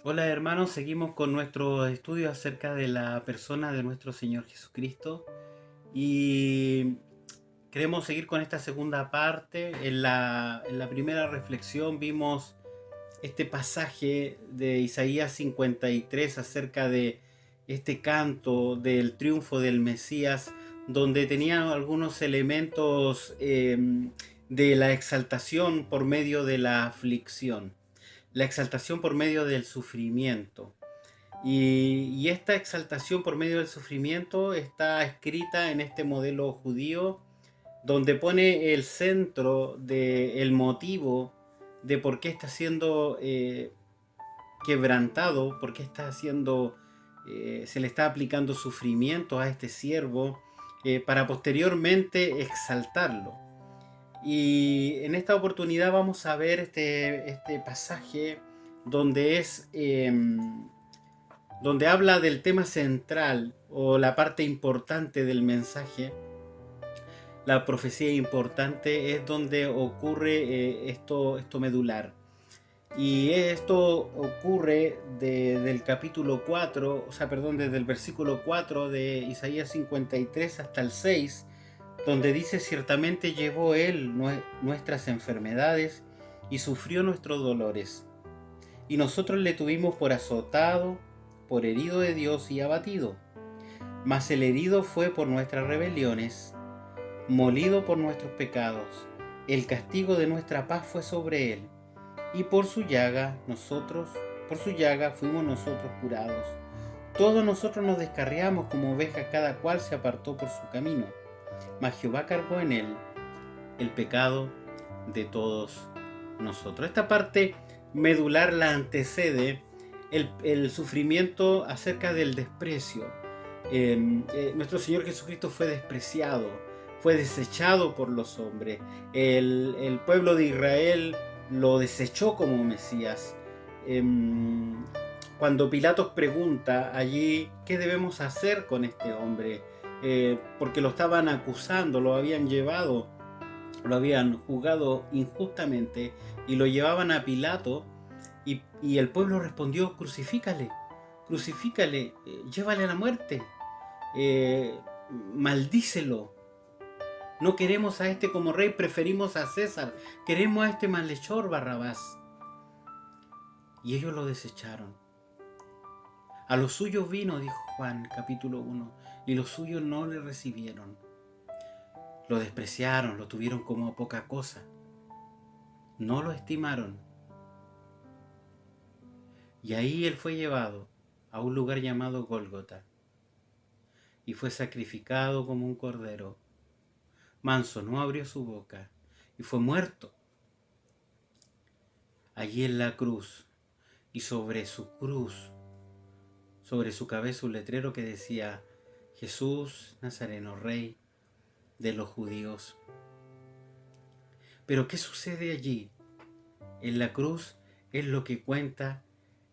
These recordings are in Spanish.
Hola hermanos, seguimos con nuestro estudio acerca de la persona de nuestro Señor Jesucristo y queremos seguir con esta segunda parte. En la primera reflexión vimos este pasaje de Isaías 53 acerca de este canto del triunfo del Mesías, donde tenía algunos elementos de la exaltación por medio de la aflicción, la exaltación por medio del sufrimiento. Y esta exaltación por medio del sufrimiento está escrita en este modelo judío, donde pone el centro del motivo de por qué está siendo quebrantado, por qué está siendo, se le está aplicando sufrimiento a este siervo, para posteriormente exaltarlo. Y en esta oportunidad vamos a ver este pasaje donde donde habla del tema central o la parte importante del mensaje. La profecía importante es donde ocurre esto medular. Y esto ocurre del capítulo 4, o sea, perdón, desde el versículo 4 de Isaías 53 hasta el 6, donde dice: ciertamente llevó él nuestras enfermedades y sufrió nuestros dolores. Y nosotros le tuvimos por azotado, por herido de Dios y abatido. Mas el herido fue por nuestras rebeliones, molido por nuestros pecados. El castigo de nuestra paz fue sobre él, y por su llaga fuimos nosotros curados. Todos nosotros nos descarriamos como ovejas, cada cual se apartó por su camino. Mas Jehová cargó en él el pecado de todos nosotros. Esta parte medular la antecede el sufrimiento acerca del desprecio. Nuestro Señor Jesucristo fue despreciado, fue desechado por los hombres. El pueblo de Israel lo desechó como Mesías. Cuando Pilatos pregunta allí qué debemos hacer con este hombre, porque lo estaban acusando, lo habían llevado, lo habían juzgado injustamente y lo llevaban a Pilato, y el pueblo respondió: crucifícale, crucifícale, llévale a la muerte, eh, maldícelo. No queremos a este como rey, preferimos a César, queremos a este malhechor Barrabás. Y ellos lo desecharon. A los suyos vino, dijo Juan capítulo 1, y los suyos no le recibieron. Lo despreciaron, lo tuvieron como poca cosa. No lo estimaron. Y ahí él fue llevado a un lugar llamado Gólgota y fue sacrificado como un cordero. Manso no abrió su boca y fue muerto allí en la cruz. Y sobre su cruz, sobre su cabeza, un letrero que decía: Jesús Nazareno, Rey de los judíos. Pero ¿qué sucede allí? En la cruz es lo que cuenta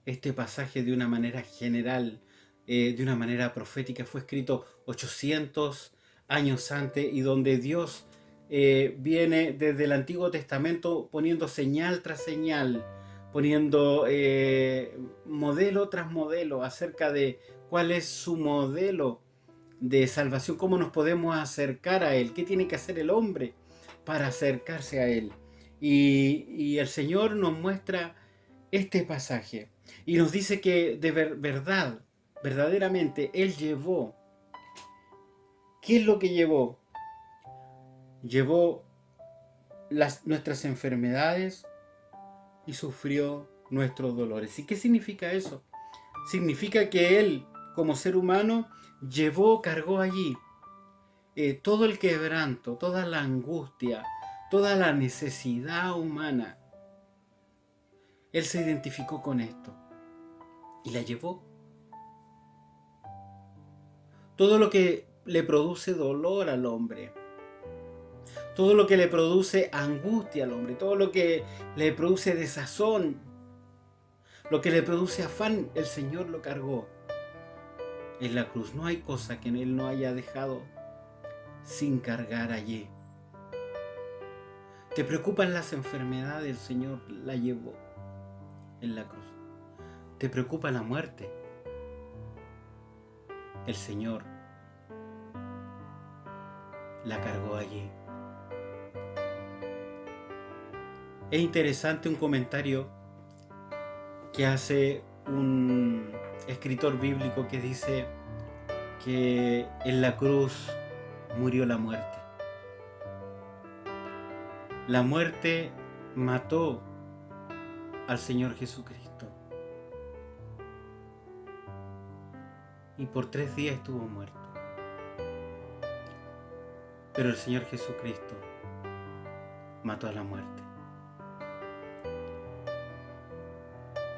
este pasaje de una manera general, de una manera profética. Fue escrito 800 años antes, y donde Dios viene desde el Antiguo Testamento poniendo señal tras señal, poniendo modelo tras modelo acerca de cuál es su modelo de salvación, cómo nos podemos acercar a Él, qué tiene que hacer el hombre para acercarse a Él. Y el Señor nos muestra este pasaje y nos dice que de verdad, verdaderamente, Él llevó. ¿Qué es lo que llevó? Llevó nuestras enfermedades y sufrió nuestros dolores. ¿Y qué significa eso? Significa que Él, como ser humano, cargó allí todo el quebranto, toda la angustia, toda la necesidad humana. Él se identificó con esto y la llevó. Todo lo que le produce dolor al hombre, todo lo que le produce angustia al hombre, todo lo que le produce desazón, lo que le produce afán, el Señor lo cargó en la cruz. No hay cosa que Él no haya dejado sin cargar allí. ¿Te preocupan las enfermedades? El Señor la llevó en la cruz. ¿Te preocupa la muerte? El Señor la cargó allí. Es interesante un comentario que hace un escritor bíblico que dice que en la cruz murió la muerte. La muerte mató al Señor Jesucristo y por 3 días estuvo muerto. Pero el Señor Jesucristo mató a la muerte.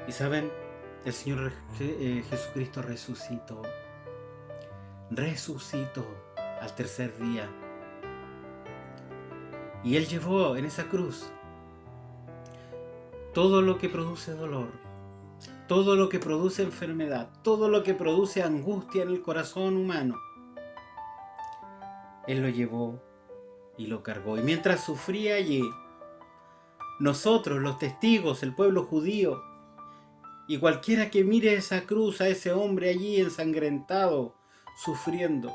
Y saben, el Señor Jesucristo resucitó al 3er día. Y Él llevó en esa cruz todo lo que produce dolor, todo lo que produce enfermedad, todo lo que produce angustia en el corazón humano. Él lo llevó y lo cargó. Y mientras sufría allí, nosotros, los testigos, el pueblo judío, y cualquiera que mire esa cruz, a ese hombre allí ensangrentado, sufriendo,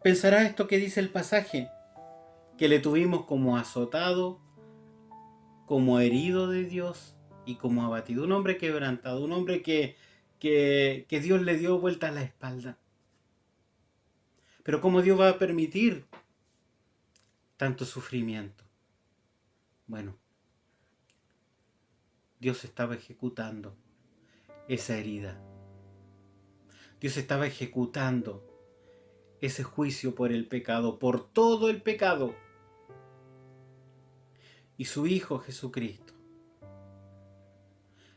pensará esto que dice el pasaje, que le tuvimos como azotado, como herido de Dios y como abatido. Un hombre quebrantado, un hombre que Dios le dio vuelta a la espalda. Pero ¿cómo Dios va a permitir tanto sufrimiento? Bueno, Dios estaba ejecutando esa herida. Dios estaba ejecutando ese juicio por el pecado, por todo el pecado. Y su Hijo Jesucristo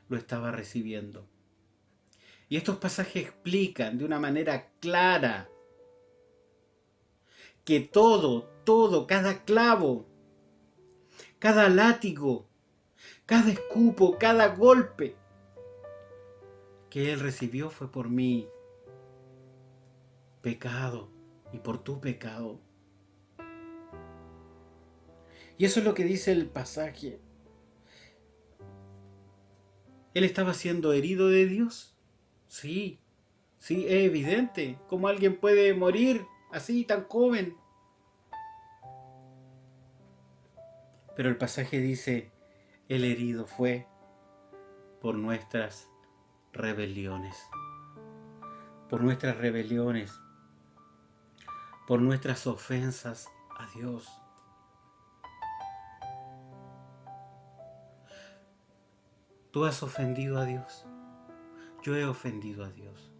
lo estaba recibiendo. Y estos pasajes explican de una manera clara que todo, cada clavo, cada látigo, cada escupo, cada golpe que Él recibió fue por mi pecado y por tu pecado. Y eso es lo que dice el pasaje. ¿Él estaba siendo herido de Dios? Sí, es evidente. ¿Cómo alguien puede morir así, tan joven? Pero el pasaje dice, el herido fue por nuestras rebeliones. Por nuestras rebeliones. Por nuestras ofensas a Dios. Tú has ofendido a Dios. Yo he ofendido a Dios.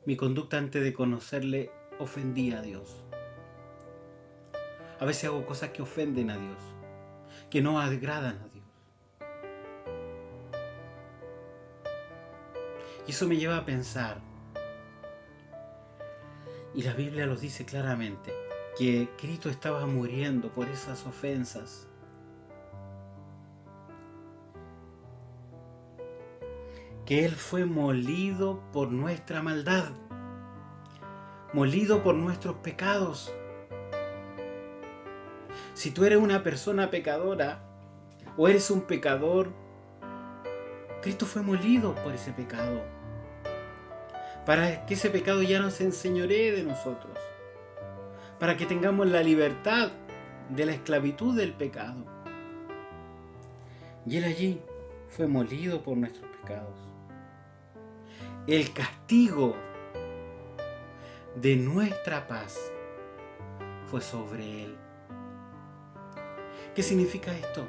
Mi conducta antes de conocerle ofendía a Dios. A veces hago cosas que ofenden a Dios, que no agradan a Dios. Y eso me lleva a pensar, y la Biblia lo dice claramente, que Cristo estaba muriendo por esas ofensas. Que Él fue molido por nuestra maldad, molido por nuestros pecados. Si tú eres una persona pecadora o eres un pecador, Cristo fue molido por ese pecado, para que ese pecado ya no se enseñoree de nosotros, para que tengamos la libertad de la esclavitud del pecado. Y Él allí fue molido por nuestros pecados. El castigo de nuestra paz fue sobre Él. ¿Qué significa esto?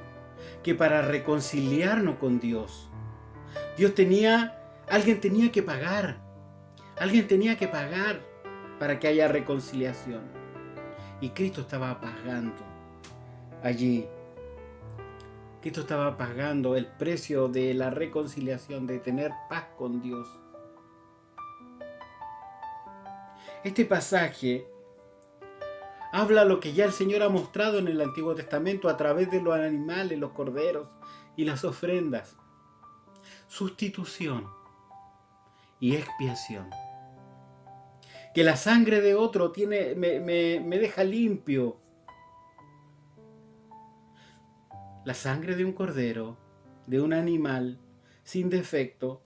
Que para reconciliarnos con Dios, alguien tenía que pagar. Alguien tenía que pagar para que haya reconciliación. Y Cristo estaba pagando allí. Cristo estaba pagando el precio de la reconciliación, de tener paz con Dios. Este pasaje habla lo que ya el Señor ha mostrado en el Antiguo Testamento a través de los animales, los corderos y las ofrendas. Sustitución y expiación. Que la sangre de otro me deja limpio. la sangre de un cordero, de un animal, sin defecto,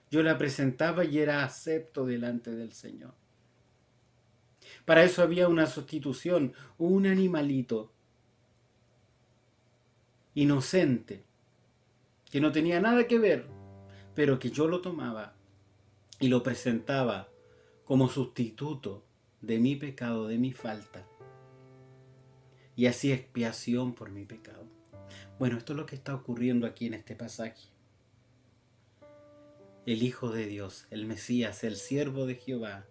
yo la presentaba y era acepto delante del Señor. Para eso había una sustitución, un animalito inocente, que no tenía nada que ver, pero que yo lo tomaba y lo presentaba como sustituto de mi pecado, de mi falta, y hacía expiación por mi pecado. Bueno, esto es lo que está ocurriendo aquí en este pasaje. El Hijo de Dios, el Mesías, el siervo de Jehová,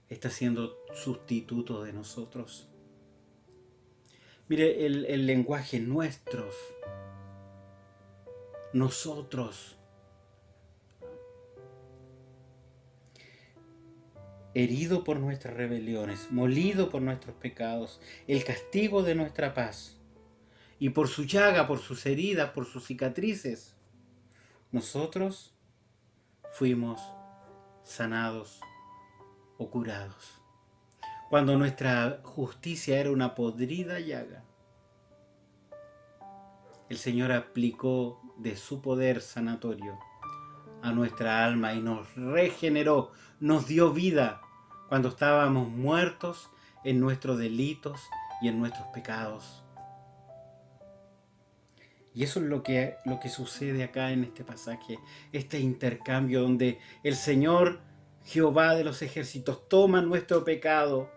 está siendo sustituto de nosotros. Mire, el lenguaje nuestros, nosotros, herido por nuestras rebeliones, molido por nuestros pecados, el castigo de nuestra paz, y por su llaga, por sus heridas, por sus cicatrices, nosotros fuimos sanados o curados. Cuando nuestra justicia era una podrida llaga, el Señor aplicó de su poder sanatorio a nuestra alma y nos regeneró, nos dio vida cuando estábamos muertos en nuestros delitos y en nuestros pecados. Y eso es lo que sucede acá en este pasaje, este intercambio donde el Señor Jehová de los ejércitos toma nuestro pecado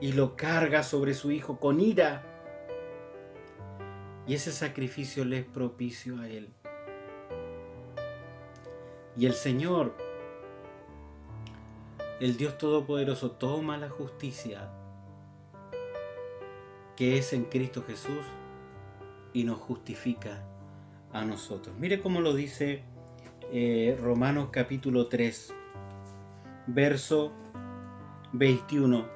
y lo carga sobre su Hijo con ira. Y ese sacrificio le es propicio a Él. Y el Señor, el Dios Todopoderoso, toma la justicia que es en Cristo Jesús y nos justifica a nosotros. Mire cómo lo dice Romanos capítulo 3, verso 21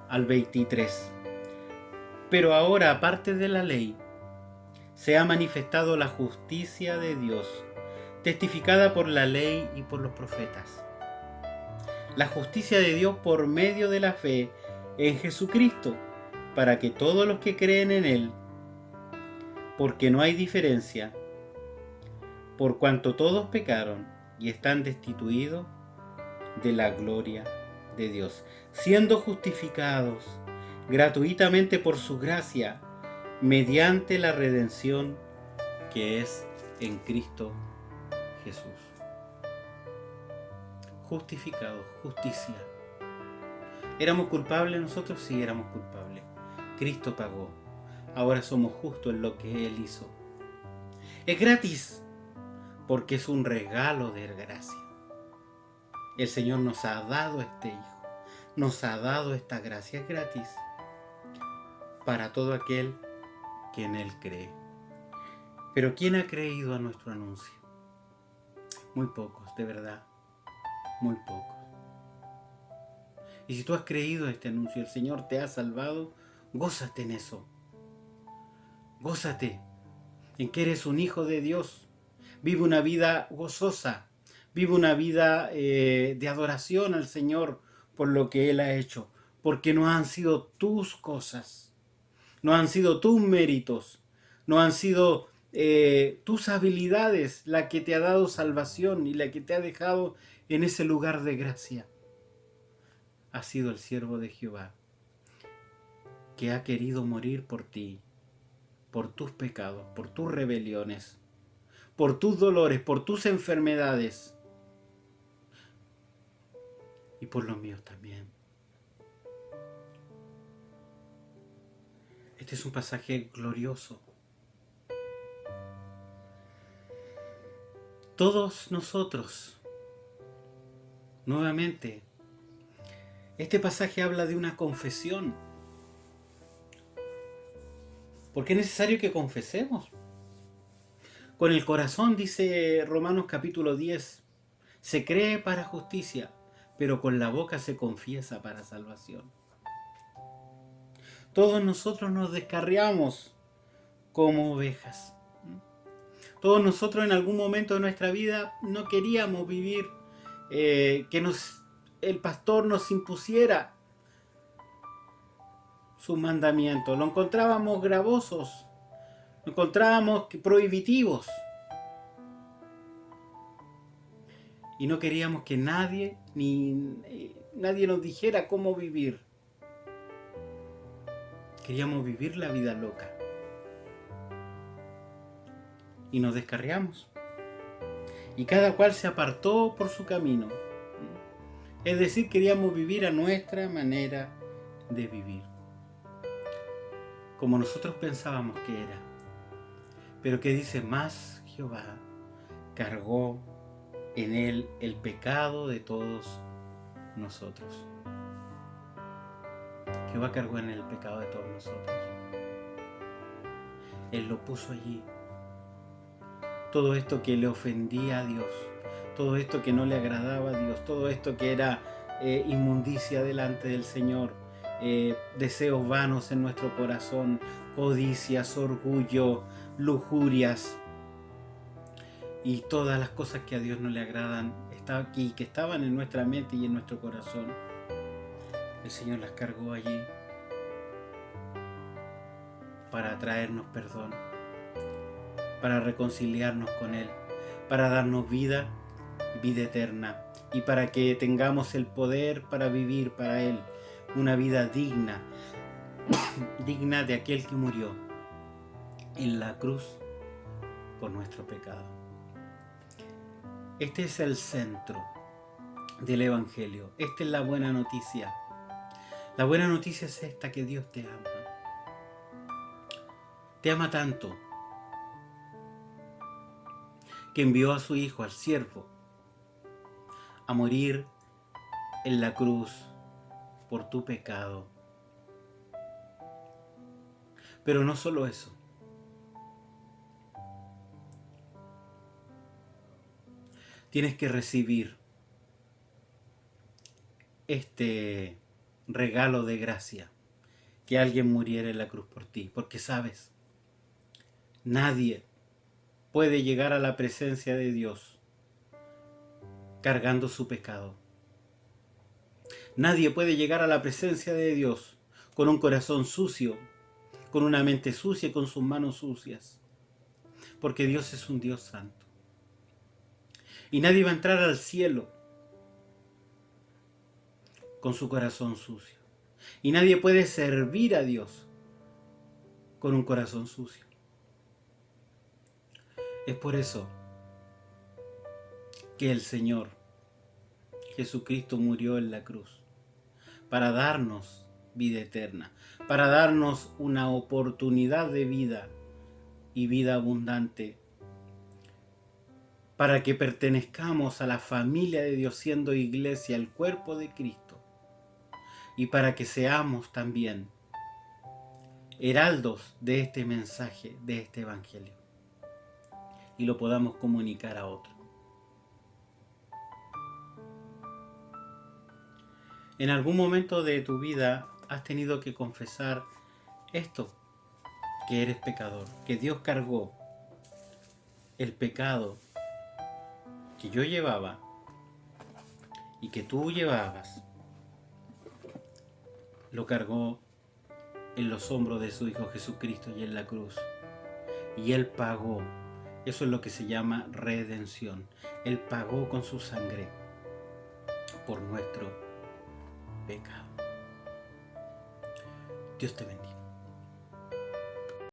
al 23. Pero ahora, aparte de la ley, se ha manifestado la justicia de Dios, testificada por la ley y por los profetas. La justicia de Dios por medio de la fe en Jesucristo, para que todos los que creen en Él, porque no hay diferencia, por cuanto todos pecaron y están destituidos de la gloria de Dios, siendo justificados gratuitamente por su gracia, mediante la redención que es en Cristo Jesús. Justificados, justicia. ¿Éramos culpables nosotros? Sí, éramos culpables. Cristo pagó. Ahora somos justos en lo que Él hizo. Es gratis, porque es un regalo de gracia. El Señor nos ha dado este Hijo, nos ha dado esta gracia, es gratis para todo aquel que en Él cree. Pero ¿quién ha creído a nuestro anuncio? Muy pocos, de verdad, muy pocos. Y si tú has creído a este anuncio, el Señor te ha salvado, gózate en eso. Gózate en que eres un hijo de Dios. Vive una vida gozosa. Vive una vida de adoración al Señor por lo que Él ha hecho. Porque no han sido tus cosas. No han sido tus méritos. No han sido tus habilidades la que te ha dado salvación y la que te ha dejado en ese lugar de gracia. Ha sido el siervo de Jehová que ha querido morir por ti, por tus pecados, por tus rebeliones, por tus dolores, por tus enfermedades y por los míos también. Este es un pasaje glorioso. Todos nosotros, nuevamente, este pasaje habla de una confesión. Porque es necesario que confesemos. Con el corazón, dice Romanos capítulo 10, se cree para justicia, pero con la boca se confiesa para salvación. Todos nosotros nos descarriamos como ovejas. Todos nosotros en algún momento de nuestra vida no queríamos vivir, que el pastor nos impusiera sus mandamientos, lo encontrábamos gravosos, lo encontrábamos prohibitivos. Y no queríamos que nadie nos dijera cómo vivir. Queríamos vivir la vida loca. Y nos descarriamos. Y cada cual se apartó por su camino. Es decir, queríamos vivir a nuestra manera de vivir. Como nosotros pensábamos que era. Pero que dice, más Jehová cargó en él el pecado de todos nosotros. Jehová cargó en él el pecado de todos nosotros. Él lo puso allí. Todo esto que le ofendía a Dios, todo esto que no le agradaba a Dios, todo esto que era inmundicia delante del Señor, deseos vanos en nuestro corazón, codicias, orgullo, lujurias y todas las cosas que a Dios no le agradan, que estaban en nuestra mente y en nuestro corazón. El Señor las cargó allí para traernos perdón, para reconciliarnos con Él, para darnos vida eterna y para que tengamos el poder para vivir para Él una vida digna, digna de aquel que murió en la cruz por nuestro pecado. Este es el centro del Evangelio. Esta es la buena noticia. La buena noticia es esta, que Dios te ama. Te ama tanto que envió a su Hijo, al siervo, a morir en la cruz por tu pecado. Pero no solo eso. Tienes que recibir este regalo de gracia, que alguien muriera en la cruz por ti, porque sabes, nadie puede llegar a la presencia de Dios cargando su pecado. Nadie puede llegar a la presencia de Dios con un corazón sucio, con una mente sucia y con sus manos sucias, porque Dios es un Dios santo. Y nadie va a entrar al cielo con su corazón sucio. Y nadie puede servir a Dios con un corazón sucio. Es por eso que el Señor Jesucristo murió en la cruz, para darnos vida eterna, para darnos una oportunidad de vida y vida abundante, para que pertenezcamos a la familia de Dios, siendo iglesia, el cuerpo de Cristo, y para que seamos también heraldos de este mensaje, de este evangelio, y lo podamos comunicar a otros. En algún momento de tu vida has tenido que confesar esto, que eres pecador, que Dios cargó el pecado que yo llevaba y que tú llevabas, lo cargó en los hombros de su Hijo Jesucristo y en la cruz. Y Él pagó. Eso es lo que se llama redención. Él pagó con su sangre por nuestro pecado. Dios te bendiga.